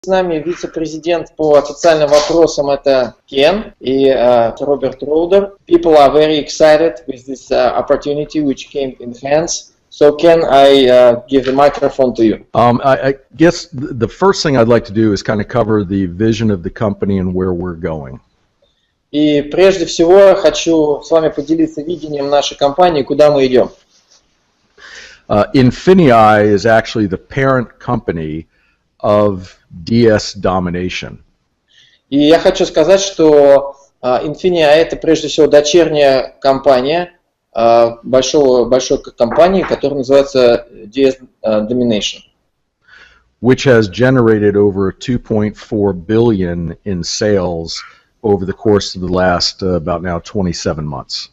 с нами вице-президент по официальным вопросам, это Кен и Роберт Роудер. People are very excited with this opportunity which came in hands. So Ken, I give the microphone to you. I guess the first thing I'd like to do is kind of cover the vision of the company and where we're going. И прежде всего я хочу с вами поделиться видением нашей компании, куда мы идем. ININiFi is actually the parent company of DS Domination. И я хочу сказать, что ININiFi это прежде всего дочерняя компания большой компании, которая называется DS Domination. Which has generated over 2.4 billion in sales over the course of the last about now 27 months.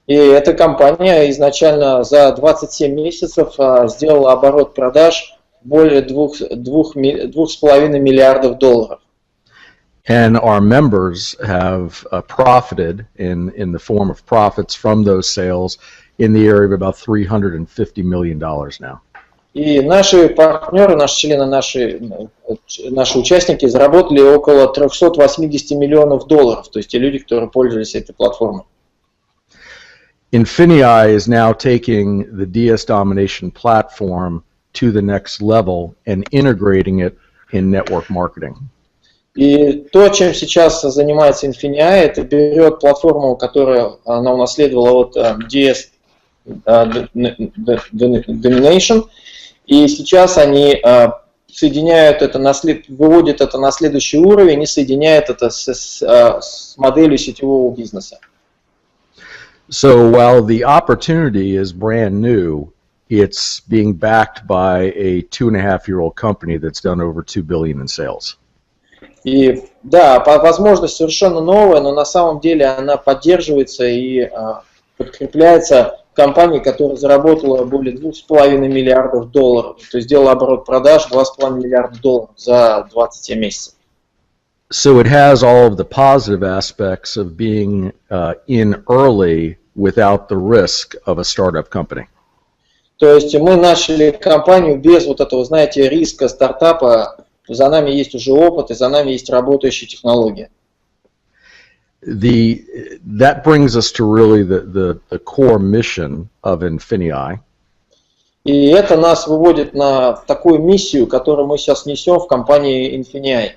И эта компания изначально за 27 месяцев сделала оборот продаж более 2,5 миллиардов долларов. And our members have profited in the form of profits from those sales in the area of about $350 million now. И наши партнеры, наши члены, наши участники заработали около 380 миллионов долларов, то есть те люди, которые пользовались этой платформой. ININiFi is now taking the DS Domination platform to the next level and integrating it in network marketing. И то, чем сейчас занимается ININiFi, это берет платформу, которую она унаследовала от DS Domination, и сейчас они соединяют это, выводят это на следующий уровень и соединяют это с моделью сетевого бизнеса. So while the opportunity is brand new, it's being backed by a 2.5-year-old company that's done over $2 billion in sales. И да, возможность совершенно новая, но на самом деле она поддерживается и подкрепляется компанией, которая заработала более 2,5 миллиардов долларов, то есть сделала оборот продаж 2,5 миллиарда долларов за 27 месяцев. So it has all of the positive aspects of being in early without the risk of a startup company. То есть мы начали компанию без вот этого, знаете, риска стартапа. За нами есть уже опыт, и за нами есть работающая технология. That brings us to really the core mission of ININiFi. И это нас выводит на такую миссию, которую мы сейчас несем в компании ININiFi.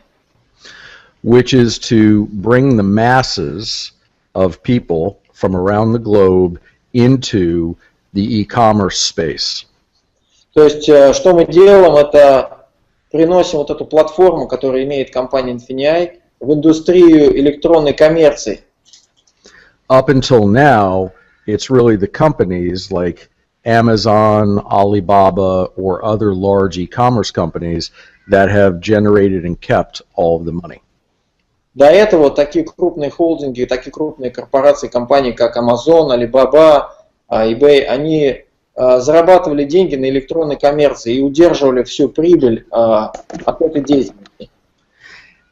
Which is to bring the masses of people from around the globe into the e-commerce space. То есть, что мы делаем, это приносим вот эту платформу, которую имеет компания ININiFi, в индустрию электронной коммерции. Up until now, it's really the companies like Amazon, Alibaba, or other large e-commerce companies that have generated and kept all of the money. До этого такие крупные холдинги, такие крупные корпорации, компании, как Amazon, Alibaba, eBay, они зарабатывали деньги на электронной коммерции и удерживали всю прибыль от этой деятельности.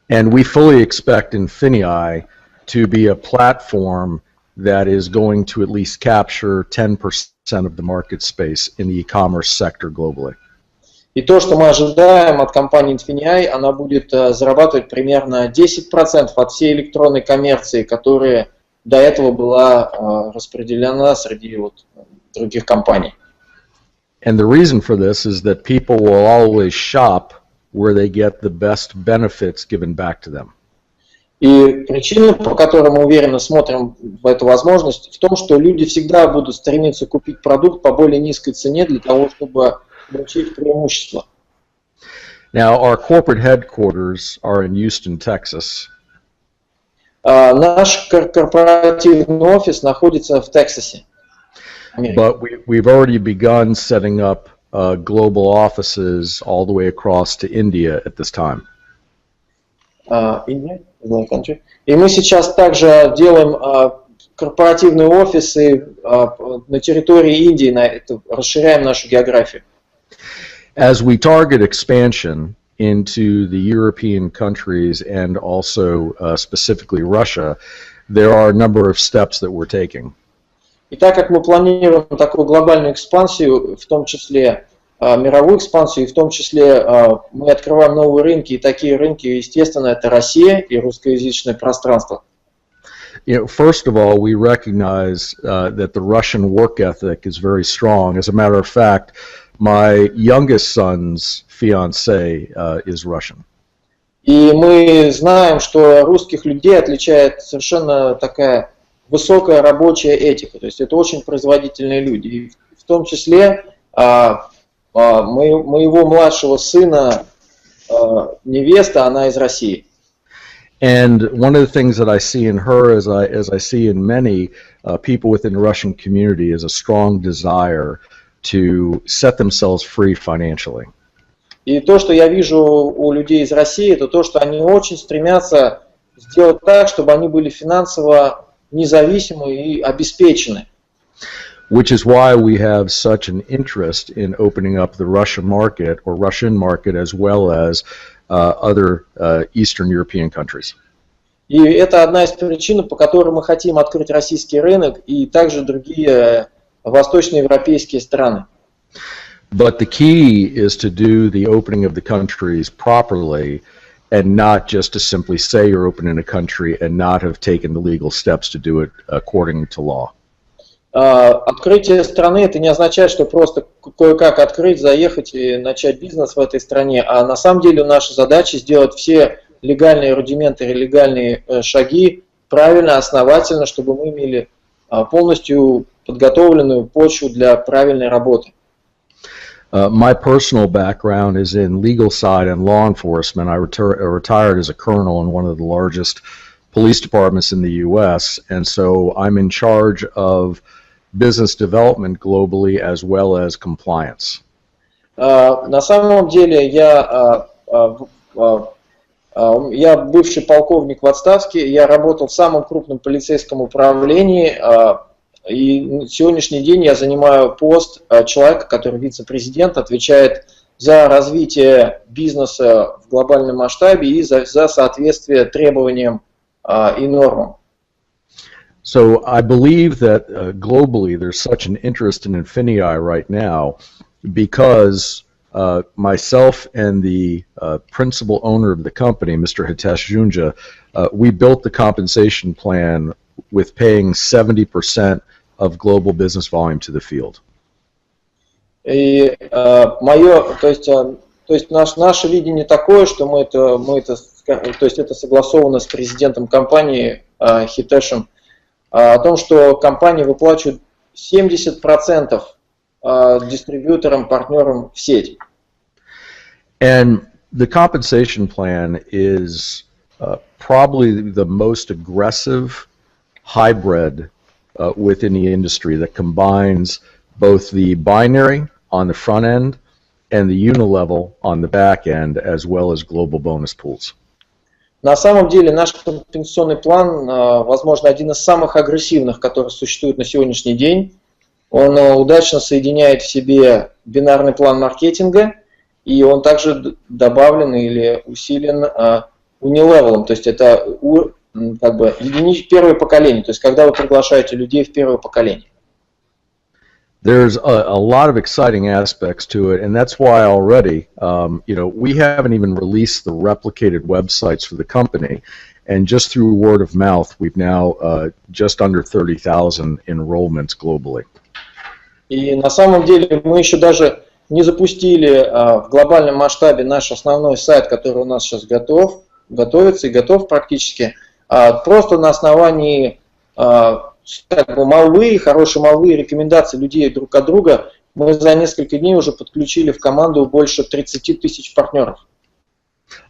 And we fully expect ININiFi to be a platform that is going to at least capture 10% of the market space in the e-commerce sector globally. И то, что мы ожидаем от компании ININiFi, она будет зарабатывать примерно 10% от всей электронной коммерции, которая до этого была распределена среди других компаний. And the reason for this is that people will always shop where they get the best benefits given back to them. И причина, по которой мы уверенно смотрим в эту возможность, в том, что люди всегда будут стремиться купить продукт по более низкой цене для того, чтобы получить преимущество. Now, our corporate headquarters are in Houston, Texas. Наш корпоративный офис находится в Техасе. But we've already begun setting up global offices all the way across to India at this time. И мы сейчас также делаем корпоративные офисы на территории Индии, расширяем нашу географию. As we target expansion into the European countries and also specifically Russia, there are a number of steps that we're taking. И так как мы планируем такую глобальную экспансию, в том числе мировую экспансию, и в том числе мы открываем новые рынки, и такие рынки, естественно, это Россия и русскоязычное пространство. First of all, we recognize that the Russian work ethic is very strong. As a matter of fact, my youngest son's fiancée is Russian. И мы знаем, что русских людей отличает совершенно такая высокая рабочая этика. То есть это очень производительные люди. И в том числе моего младшего сына невеста, она из России. And one of the things that I see in her, as I see in many people within the Russian community, is a strong desire to set themselves free financially. И то, что я вижу у людей из России, это то, что они очень стремятся сделать так, чтобы они были финансово независимы и обеспечены. Which is why we have such an interest in opening up the Russian market or Russian market as well as other Eastern European countries. И это одна из причин, по которой мы хотим открыть российский рынок и также другие восточноевропейские страны. But the key is to do the opening of the countries properly and not just to simply say you're opening a country and not have taken the legal steps to do it according to law. Открытие страны это не означает, что просто кое-как открыть, заехать и начать бизнес в этой стране, а на самом деле наша задача сделать все легальные рудименты, легальные шаги правильно, основательно, чтобы мы имели полностью подготовленную почву для правильной работы. My personal background is in legal side and law enforcement. I retired as a colonel in one of the largest police departments in the U.S., and so I'm in charge of business development globally as well as compliance. На самом деле я бывший полковник в отставке, я работал в самом крупном полицейском управлении, и на сегодняшний день я занимаю пост человека, который вице-президент, отвечает за развитие бизнеса в глобальном масштабе и за соответствие требованиям и нормам. So I believe that globally there's such an interest in ININiFi right now because myself and the principal owner of the company, Mr. Hitesh Junja, we built the compensation plan with paying 70% of global business volume to the field. И наше видение такое, что это согласовано с президентом компании Хитешем, о том, что компания выплачивает 70% дистрибьюторам, партнерам в сети. And the compensation plan is probably the most aggressive hybrid within the industry that combines both the binary on the front end and the unilevel on the back end, as well as global bonus pools. На самом деле наш компенсационный план, возможно, один из самых агрессивных, который существует на сегодняшний день. Он удачно соединяет в себе бинарный план маркетинга, и он также добавлен или усилен унилевелом, то есть это первое поколение, то есть когда вы приглашаете людей в первое поколение. There's a lot of exciting aspects to it, and that's why already, we haven't even released the replicated websites for the company, and just through word of mouth, we've now just under 30,000 enrollments globally. И на самом деле мы еще даже не запустили в глобальном масштабе наш основной сайт, который у нас сейчас готовится и готов практически, просто на основании молвы, хорошей молвы и рекомендаций людей друг от друга мы за несколько дней уже подключили в команду больше 30 тысяч партнеров.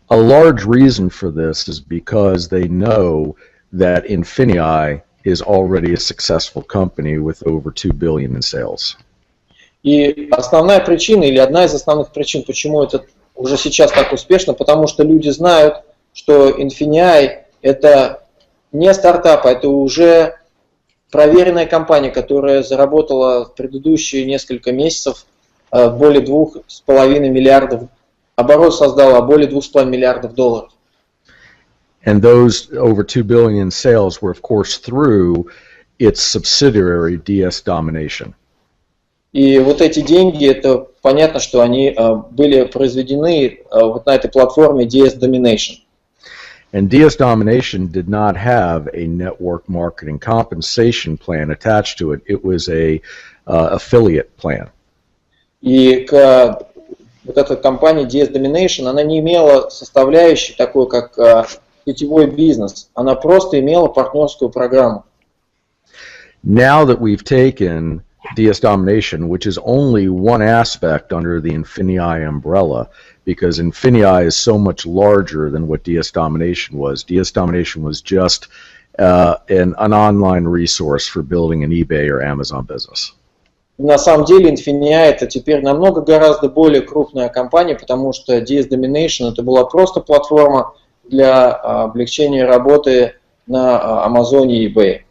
A large reason for this is because they know that ININiFi is already a successful company with over 2 billion in sales. И основная причина, или одна из основных причин, почему это уже сейчас так успешно, потому что люди знают, что ININiFi это не стартап, а это уже проверенная компания, которая заработала в предыдущие несколько месяцев более 2,5 миллиардов, оборот создала более 2,5 миллиардов долларов. And those over 2 billion in sales were, of course, through its subsidiary DS Domination. И вот эти деньги, это понятно, что они были произведены вот на этой платформе DS Domination. And DS Domination did not have a network marketing compensation plan attached to it. It was a affiliate plan. И вот эта компания DS Domination, она не имела составляющей такой, как сетевой бизнес. Она просто имела партнерскую программу. Now that we've taken DS Domination, which is only one aspect under the INFINiI umbrella, because INFINiI is so much larger than what DS Domination was. DS Domination was just an online resource for building an eBay or Amazon business. На самом деле INFINiI это теперь намного гораздо более крупная компания, потому что DS Domination это была просто платформа для облегчения работы на Амазоне и eBay.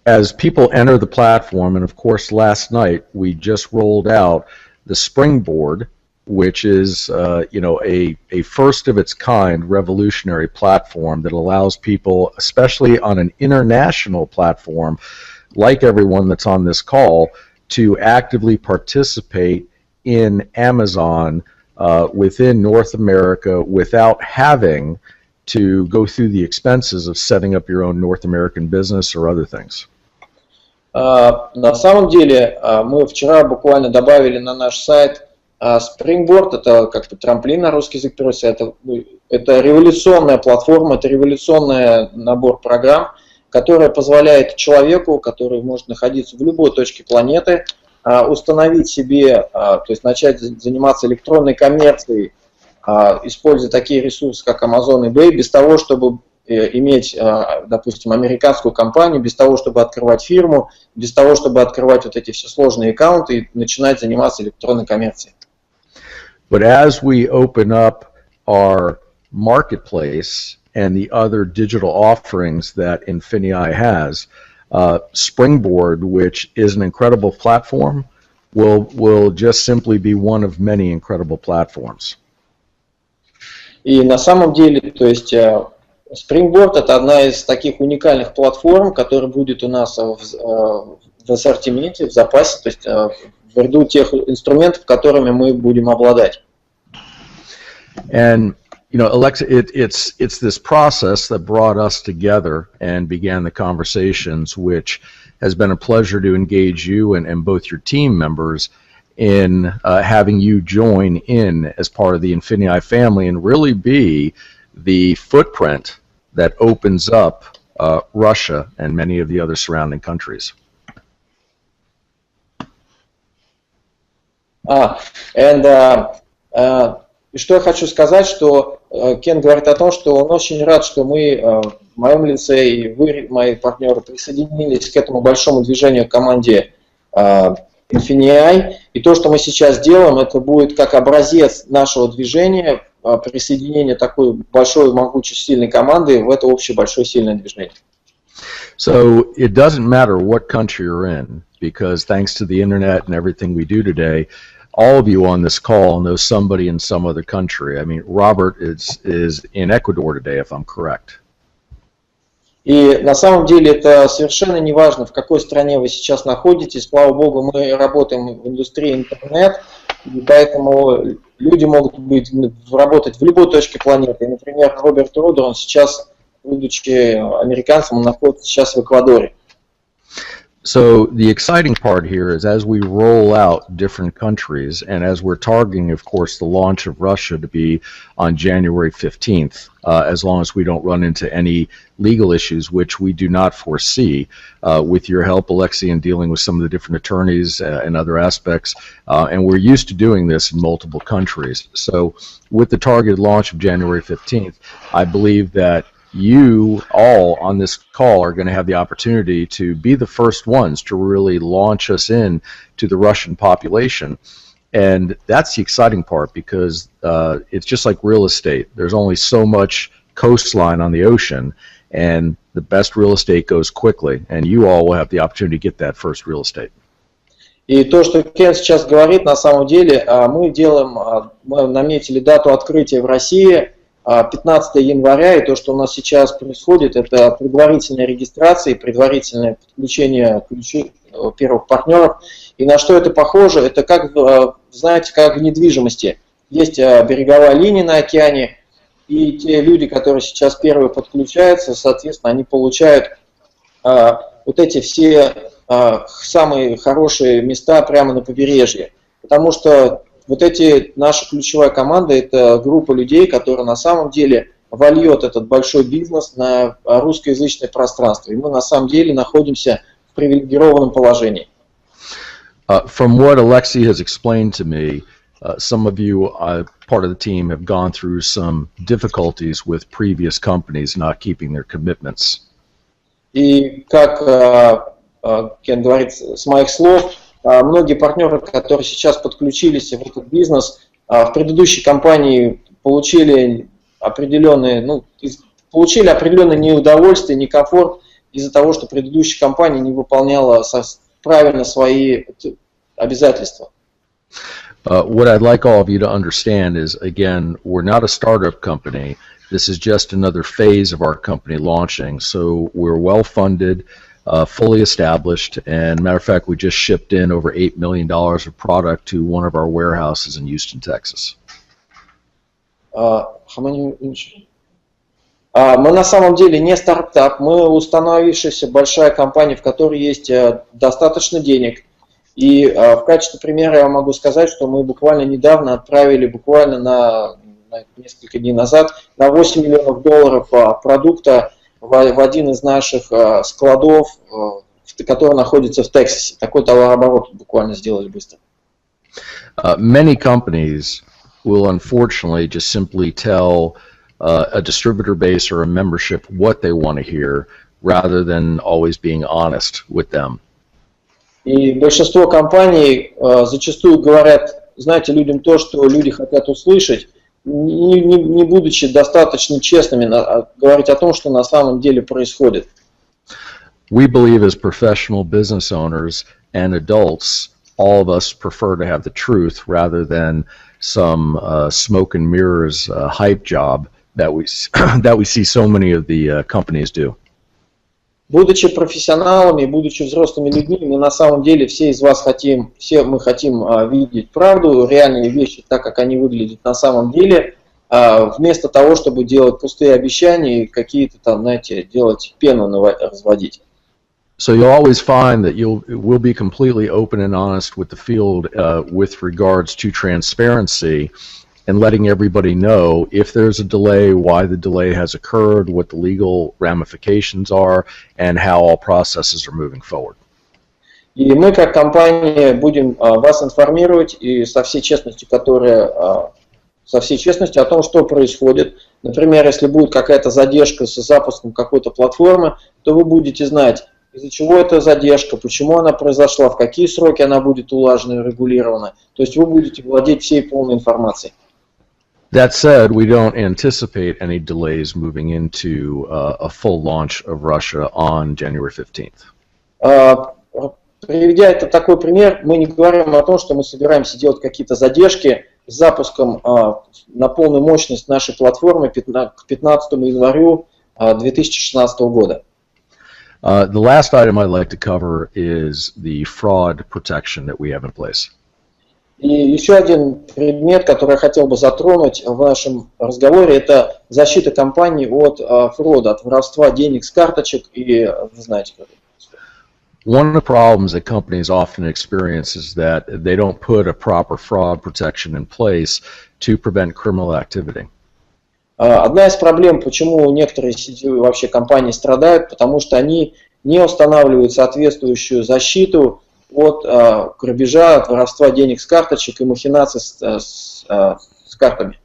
As people enter the platform, and of course last night we just rolled out the Springboard, which is a first of its kind revolutionary platform that allows people, especially on an international platform like everyone that's on this call, to actively participate in Amazon within North America without having to go through the expenses of setting up your own North American business or other things. На самом деле мы вчера буквально добавили на наш сайт Springboard, это как-то трамплин на русский язык переводится, это революционная платформа, это революционный набор программ, которая позволяет человеку, который может находиться в любой точке планеты, установить себе, то есть начать заниматься электронной коммерцией, используя такие ресурсы, как Amazon и eBay, без того, чтобы иметь, допустим, американскую компанию, без того, чтобы открывать фирму, без того, чтобы открывать вот эти все сложные аккаунты и начинать заниматься электронной коммерцией. But as we open up our marketplace and the other digital offerings that INFINiI has, Springboard, which is an incredible platform, will just simply be one of many incredible platforms. И на самом деле, то есть Springboard это одна из таких уникальных платформ, которая будет у нас в ассортименте, в запасе, то есть в ряду тех инструментов, которыми мы будем обладать. And Alexa, it's this process that brought us together and began the conversations, which has been a pleasure to engage you and both your team members in having you join in as part of the INFINiI family and really be the footprint that opens up Russia and many of the other surrounding countries. И что я хочу сказать, что Кен говорит о том, что он очень рад, что мы в моем лице и вы, мои партнеры, присоединились к этому большому движению команде INFINiI. И то, что мы сейчас делаем, это будет как образец нашего движения, присоединение такой большой, могучей, сильной команды в это общее большое сильное движение. So it doesn't matter what country you're in, because thanks to the internet and everything we do today, all of you on this call know somebody in some other country. I mean, Robert is in Ecuador today, if I'm correct. И на самом деле это совершенно не важно, в какой стране вы сейчас находитесь. Слава богу, мы работаем в индустрии интернет, и поэтому люди могут работать в любой точке планеты. И, например, Роберт Рудер, он сейчас, будучи американцем, он находится сейчас в Эквадоре. So the exciting part here is as we roll out different countries and as we're targeting, of course, the launch of Russia to be on January 15th, as long as we don't run into any legal issues, which we do not foresee, with your help, Alexei, in dealing with some of the different attorneys and other aspects. And we're used to doing this in multiple countries. So with the targeted launch of January 15th, I believe that you all on this call are going to have the opportunity to be the first ones to really launch us in to the Russian population. And that's the exciting part, because it's just like real estate. There's only so much coastline on the ocean, and the best real estate goes quickly, and you all will have the opportunity to get that first real estate. И то, что Кен сейчас говорит, на самом деле мы наметили дату открытия в России 15 января, и то, что у нас сейчас происходит, это предварительная регистрация и предварительное подключение первых партнеров. И на что это похоже? Это как, знаете, как в недвижимости. Есть береговая линия на океане, и те люди, которые сейчас первые подключаются, соответственно, они получают вот эти все самые хорошие места прямо на побережье. Потому что вот эти, наша ключевая команда, это группа людей, которая на самом деле вольет этот большой бизнес на русскоязычное пространство. И мы на самом деле находимся в привилегированном положении. From what Alexei has explained to me, some of you, part of the team, have gone through some difficulties with previous companies not keeping their commitments. И как Кен говорит, с моих слов, многие партнеры, которые сейчас подключились в этот бизнес, в предыдущей компании получили определенное неудовольствие, некомфорт из-за того, что предыдущая компания не выполняла правильно свои обязательства. What I'd like all of you to understand is, again, we're not a startup company. This is just another phase of our company launching. So we're well funded, fully established, and matter of fact, we just shipped in over $8 million of product to one of our warehouses in Houston, Texas. Мы на самом деле не стартап, мы установившаяся большая компания, в которой есть достаточно денег. И в качестве примера я могу сказать, что мы буквально недавно отправили, буквально на несколько дней назад, на $8 миллионов продукта в один из наших складов, который находится в Тексасе. Такой товарооборот буквально сделали быстро. Many companies will unfortunately just simply tell a distributor base or a membership what they want to hear, rather than always being honest with them. И большинство компаний зачастую говорят, знаете, людям то, что люди хотят услышать, не будучи достаточно честными, говорить о том, что на самом деле происходит. We believe as professional business owners and adults, all of us prefer to have the truth rather than some smoke and mirrors hype job that we see so many of the companies do. Будучи профессионалами, будучи взрослыми людьми, мы на самом деле все из вас хотим, мы хотим видеть правду, реальные вещи, так как они выглядят на самом деле, вместо того, чтобы делать пустые обещания и какие-то там, знаете, делать пену разводить. So you'll always find that we'll be completely open and honest with the field with regards to transparency and letting everybody know if there's a delay, why the delay has occurred, what the legal ramifications are, and how all processes are moving forward. И мы как компания будем вас информировать и со всей честностью, о том, что происходит. Например, если будет какая-то задержка с запуском какой-то платформы, то вы будете знать, из-за чего эта задержка, почему она произошла, в какие сроки она будет улажена и регулирована. То есть вы будете владеть всей полной информацией. That said, we don't anticipate any delays moving into a full launch of Russia on January 15th. Приведя такой пример, мы не говорим о том, что мы собираемся делать какие-то задержки с запуском на полную мощность нашей платформы к 15 январю 2016 года. The last item I'd like to cover is the fraud protection that we have in place. И еще один предмет, который я хотел бы затронуть в нашем разговоре, это защита компании от фрода, от воровства денег с карточек и, вы знаете, как это. One of the problems that companies often experience is that they don't put a proper fraud protection in place to prevent criminal activity. Одна из проблем, почему некоторые сетевые вообще компании страдают, потому что они не устанавливают соответствующую защиту от грабежа, от воровства денег с карточек и махинаций с картами.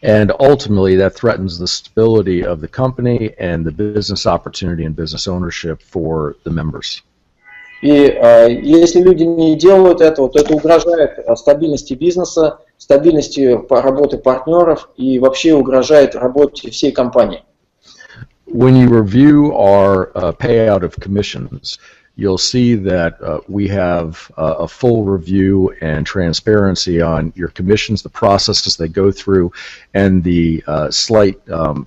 And ultimately that threatens the stability of the company and the business opportunity and business ownership for the members. И если люди не делают этого, то это угрожает стабильности бизнеса, стабильности работы партнеров и вообще угрожает работе всей компании. When you review our payout of commissions, you'll see that we have a full review and transparency on your commissions, the processes they go through, and the slight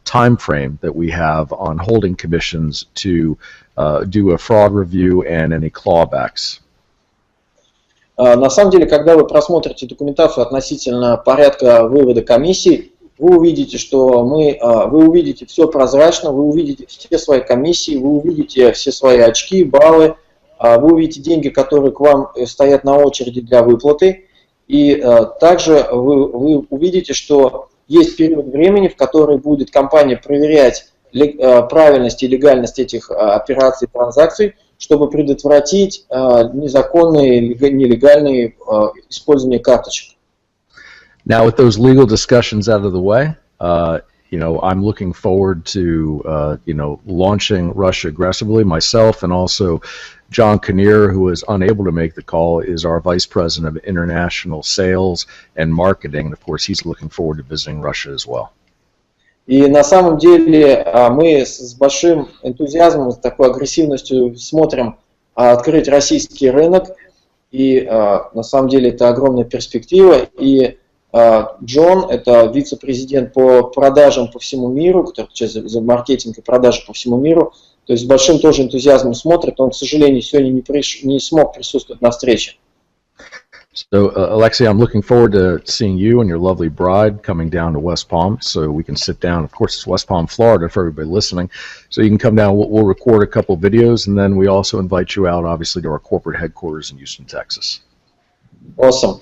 time frame that we have on holding commissions to do a fraud review and any clawbacks. На самом деле, когда вы просмотрите документацию относительно порядка вывода комиссий, вы увидите, что вы увидите все прозрачно, вы увидите все свои комиссии, вы увидите все свои очки, баллы, вы увидите деньги, которые к вам стоят на очереди для выплаты, и также вы увидите, что есть период времени, в который будет компания проверять правильность и легальность этих операций и транзакций, чтобы предотвратить незаконные, нелегальные использование карточек. Now, with those legal discussions out of the way, I'm looking forward to, launching Russia aggressively. Myself and also John Kinnear, who is unable to make the call, is our Vice President of International Sales and Marketing. And of course, he's looking forward to visiting Russia as well. И на самом деле мы с большим энтузиазмом, с такой агрессивностью смотрим открыть российский рынок. И на самом деле это огромная перспектива. И Джон, это вице-президент по продажам по всему миру, который отвечает за маркетинг и продажи по всему миру, то есть с большим тоже энтузиазмом смотрит. Он, к сожалению, сегодня не смог присутствовать на встрече. So, Alexei, I'm looking forward to seeing you and your lovely bride coming down to West Palm so we can sit down. Of course, it's West Palm, Florida, for everybody listening. So you can come down, we'll record a couple of videos, and then we also invite you out, obviously, to our corporate headquarters in Houston, Texas. Awesome.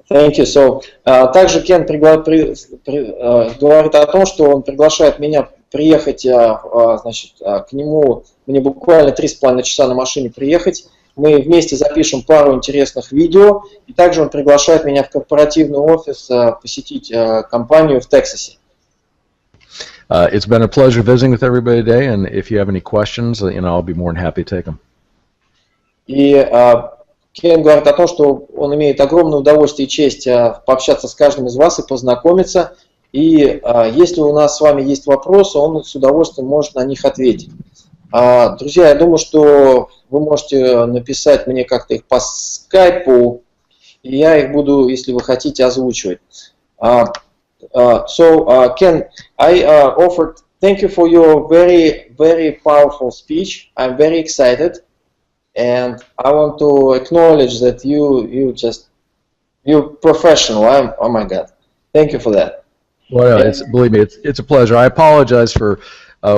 Thank you. So, также Кен говорит о том, что он приглашает меня приехать, значит, к нему, мне буквально 3,5 часа на машине приехать. Мы вместе запишем пару интересных видео, и также он приглашает меня в корпоративный офис посетить компанию в Тексасе. It's been a pleasure visiting with everybody today, and if you have any questions, I'll be more than happy to take them. И Кен говорит о том, что он имеет огромное удовольствие и честь пообщаться с каждым из вас и познакомиться. И если у нас с вами есть вопросы, он с удовольствием может на них ответить. Друзья, я думаю, что вы можете написать мне как-то их по скайпу, и я их буду, если вы хотите, озвучивать. So, Ken, I offered, thank you for your very, very powerful speech. I'm very excited, and I want to acknowledge that you're professional. Oh my God, thank you for that. Well, believe me, it's a pleasure. I apologize for,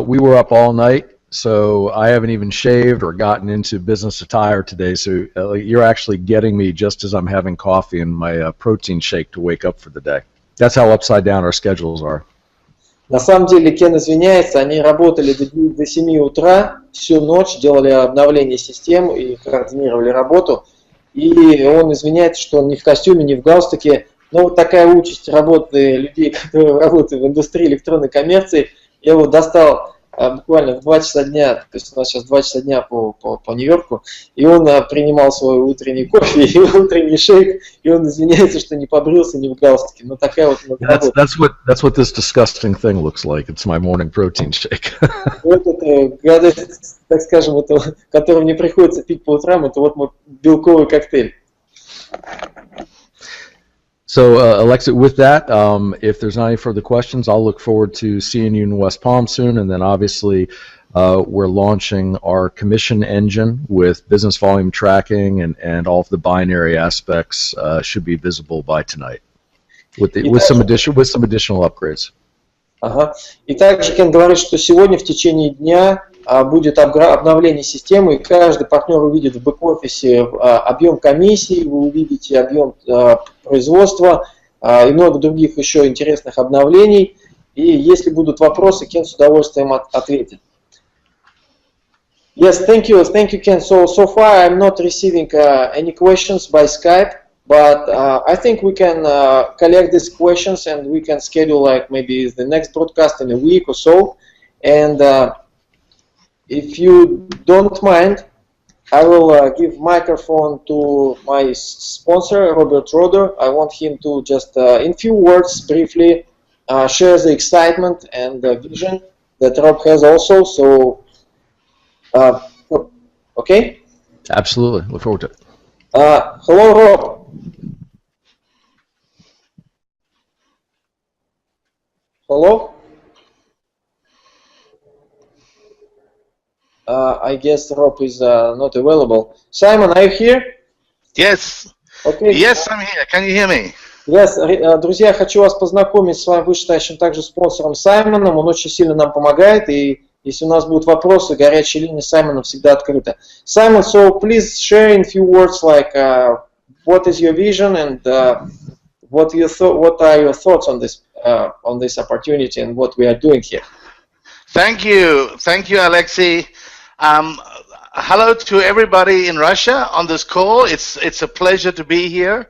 we were up all night. So I haven't even shaved or gotten into business attire today. So you're actually getting me just as I'm having coffee and my protein shake to wake up for the day. That's how upside down our schedules are. На самом деле, Кен извиняется, они работали до 7 утра, всю ночь, делали обновление систем и координировали работу. И он извиняется, что он не в костюме, не в галстуке. Но вот такая участь работы людей, которые работают в индустрии электронной коммерции. Я его достал буквально в 2 часа дня, то есть у нас сейчас 2 часа дня по Нью-Йорку, и он принимал свой утренний кофе и утренний шейк, и он извиняется, что не побрился, не в галстуке. Но такая вот работа. That's what this disgusting thing looks like. It's my morning protein shake. Вот это, гадость, так скажем, это, который мне приходится пить по утрам, это вот мой белковый коктейль. So, Alexa, with that, if there's not any further questions, I'll look forward to seeing you in West Palm soon. And then obviously, we're launching our commission engine with business volume tracking and all of the binary aspects should be visible by tonight with some additional upgrades. Ага. И также Кен говорит, что сегодня в течение дня будет обновление системы, и каждый партнер увидит в бэк-офисе объем комиссий, вы увидите объем производства и много других еще интересных обновлений. И если будут вопросы, Кен с удовольствием ответит. Yes, thank you, Ken. So far I'm not receiving any questions by Skype, but I think we can collect these questions and we can schedule like maybe the next broadcast in a week or so. And if you don't mind, I will give microphone to my sponsor, Robert Roder. I want him to just, in few words, briefly share the excitement and the vision that Rob has also. So, okay? Absolutely. Look forward to it. Hello, Rob. Hello? I guess Rob is not available. Simon, are you here? Yes. Okay. Yes, I'm here. Can you hear me? Yes. Друзья, хочу вас познакомить с вами вышестоящим также спонсором Саймоном. Он очень сильно нам помогает, и если у нас будут вопросы, горячая линия Саймона всегда открыта. Simon, so please share in few words like what is your vision and what are your thoughts on this opportunity and what we are doing here. Thank you, Alexei. Hello to everybody in Russia on this call. It's a pleasure to be here.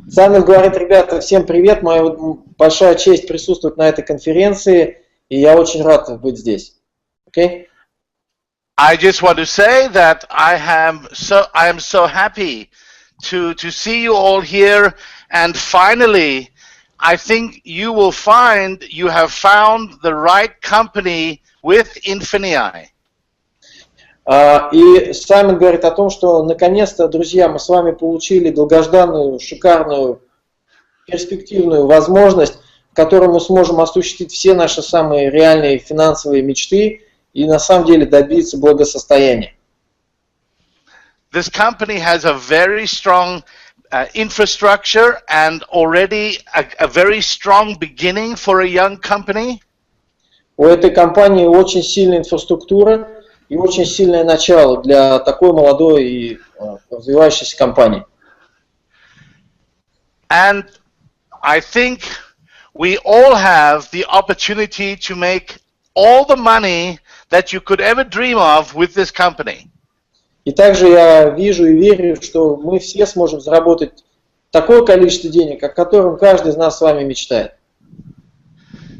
Саймон говорит, ребята, всем привет, моя большая честь присутствовать на этой конференции, и я очень рад быть здесь. Okay? I just want to say that I am so happy to see you all here, and finally, I think you will find you have found the right company with ININiFi. И Саймон говорит о том, что наконец-то, друзья, мы с вами получили долгожданную, шикарную, перспективную возможность, в которой мы сможем осуществить все наши самые реальные финансовые мечты и на самом деле добиться благосостояния. This company has a very strong infrastructure and already a very strong beginning for a young company. У этой компании очень сильная инфраструктура и очень сильное начало для такой молодой и развивающейся компании. And I think we all have the opportunity to make all the money that you could ever dream of with this company. И также я вижу и верю, что мы все сможем заработать такое количество денег, о котором каждый из нас с вами мечтает.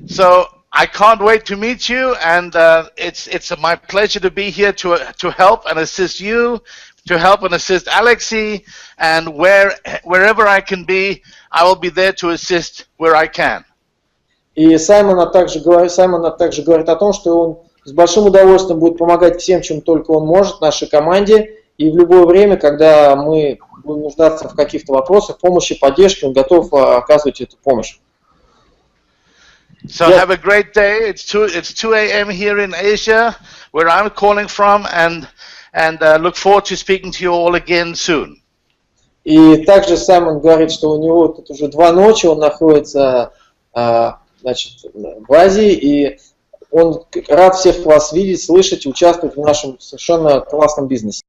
So I can't wait to meet you, and it's my pleasure to be here to help and assist you, to help and assist Alexei, and wherever I can be, I will be there to assist where I can. И Саймон также говорит о том, что он с большим удовольствием будет помогать всем, чем только он может, нашей команде, и в любое время, когда мы будем нуждаться в каких-то вопросах, помощи, поддержке, он готов оказывать эту помощь. So have a great day. It's 2 a.m. here in Asia, where I'm calling from, and look forward to speaking to you all again soon. И также Саймон говорит, что у него тут уже 2 ночи, он находится в Азии, и он рад всех вас видеть, слышать, участвовать в нашем совершенно классном бизнесе.